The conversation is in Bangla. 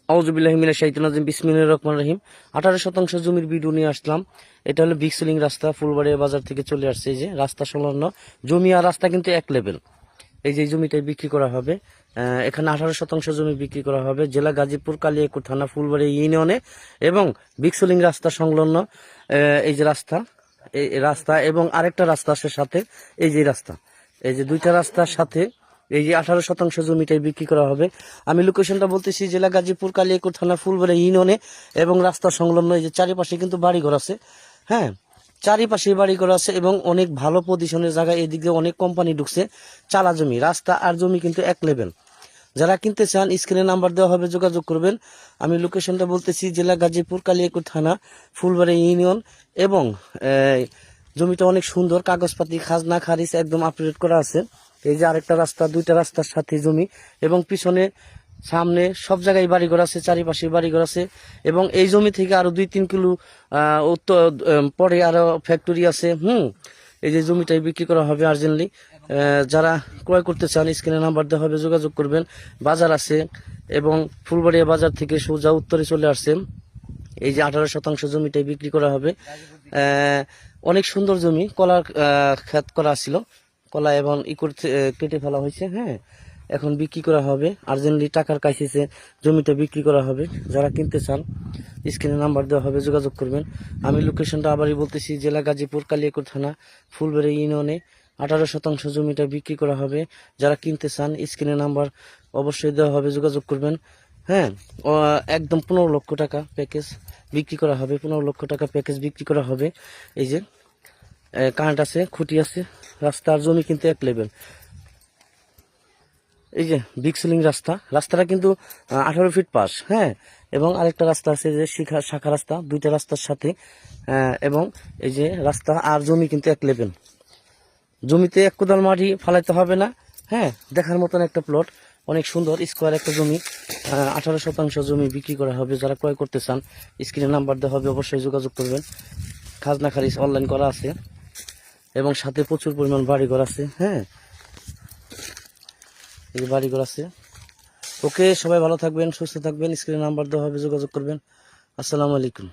আউযুবিল্লাহি মিনাশ শাইতানির রাজিম বিসমিল্লাহির রহমানির রহিম 18 শতাংশ জমির ভিডিও নিয়ে আসলাম। এটা হলো বিক্সলিং রাস্তা, ফুলবাড়িয়া বাজার থেকে চলে আসছে। এই যে রাস্তা সংলগ্ন জমি আর রাস্তা কিন্তু এক লেভেল। এই যে জমিটাই বিক্রি করা হবে। এখানে 18 শতাংশ জমি বিক্রি করা হবে জেলা গাজীপুর, কালিয়াকৈর থানা, ফুলবাড়িয়া ইউনিয়নে এবং বিক্সলিং রাস্তা সংলগ্ন। এই যে রাস্তা, এই রাস্তা এবং আরেকটা রাস্তা আছে সাথে। এই যে রাস্তা, এই যে দুইটা রাস্তার সাথে এই যে 18 শতাংশ জমিটাই বিক্রি করা হবে। আমি লোকেশনটা বলতেছি জেলা গাজীপুর, কালিয়াকৈর থানা, ফুলবাড়িয়া ইউনিয়নে এবং রাস্তা সংলগ্ন। এই যে চারিপাশে কিন্তু বাড়িঘর আছে, হ্যাঁ চারিপাশে বাড়িঘর আছে এবং অনেক ভালো পজিশনের জায়গা। এদিক দিয়ে অনেক কোম্পানি ঢুকছে। চালা জমি, রাস্তা আর জমি কিন্তু এক লেভেল। যারা কিনতে চান স্ক্রিনে নাম্বার দেওয়া হবে, যোগাযোগ করবেন। আমি লোকেশনটা বলতেছি জেলা গাজীপুর, কালিয়াকৈর থানা, ফুলবাড়িয়া ইউনিয়ন এবং জমিটা অনেক সুন্দর, কাগজপাতি খাজনা খারিজ একদম আপডেট করা আছে। এই যে আরেকটা রাস্তা, দুইটা রাস্তার সাথে জমি এবং পিছনে সামনে সব জায়গায় বাড়িঘর আছে, চারিপাশে বাড়িঘর আছে এবং এই জমি থেকে আরো 2-3 কিলো উত্তর পরে আরো ফ্যাক্টরি আছে। এই যে জমিটাই বিক্রি করা হবে আর্জেন্টলি। যারা ক্রয় করতে চান স্ক্রিনে নাম্বার দেওয়া হবে, যোগাযোগ করবেন। বাজার আছে এবং ফুলবাড়িয়া বাজার থেকে সোজা উত্তরে চলে আসছে। এই যে 18 শতাংশ জমিটাই বিক্রি করা হবে। অনেক সুন্দর জমি, কলার ক্ষেত করা ছিল, কলা এবং কেটে ফেলা হয়েছে। হ্যাঁ, এখন বিক্রি করা হবে আর্জেন্টলি, টাকার কাইসেছে জমিটা বিক্রি করা হবে। যারা কিনতে চান স্ক্রিনে নাম্বার দেওয়া হবে, যোগাযোগ করবেন। আমি লোকেশনটা আবারই বলতেছি জেলা গাজীপুর, কালিয়াকৈর থানা, ফুলবাড়িয়া ইউনিয়নে 18 শতাংশ জমিটা বিক্রি করা হবে। যারা কিনতে চান স্ক্রিনে নাম্বার অবশ্যই দেওয়া হবে, যোগাযোগ করবেন। হ্যাঁ, একদম 15 লক্ষ টাকা প্যাকেজ বিক্রি করা হবে। 15 লক্ষ টাকা প্যাকেজ বিক্রি করা হবে। এই যে কারেন্ট আছে, খুঁটি আছে, রাস্তার জমি কিন্তু এক লেভেল। এই যে বিক্সলিং রাস্তা, রাস্তাটা কিন্তু 18 ফিট পাশ। হ্যাঁ, এবং আরেকটা রাস্তা আছে যে শাখা রাস্তা, দুইটা রাস্তার সাথে। এবং এই যে রাস্তা আর জমি কিন্তু এক লেভেল। জমিতে এক কোদাল মাটি ফালাইতে হবে না। হ্যাঁ, দেখার মতন একটা প্লট, অনেক সুন্দর স্কোয়ার একটা জমি। 18 শতাংশ জমি বিক্রি করা হবে। যারা ক্রয় করতে চান স্ক্রিনে নাম্বার দেওয়া হবে, অবশ্যই যোগাযোগ করবেন। খাজনা খারিজ অনলাইন করা আছে এবং সাথে প্রচুর পরিমাণ বাড়িঘর আছে। হ্যাঁ, এই যে বাড়িঘর আছে। ওকে, সবাই ভালো থাকবেন, সুস্থ থাকবেন। স্ক্রিনে নাম্বার দেওয়া হবে, যোগাযোগ করবেন। আসসালামু আলাইকুম।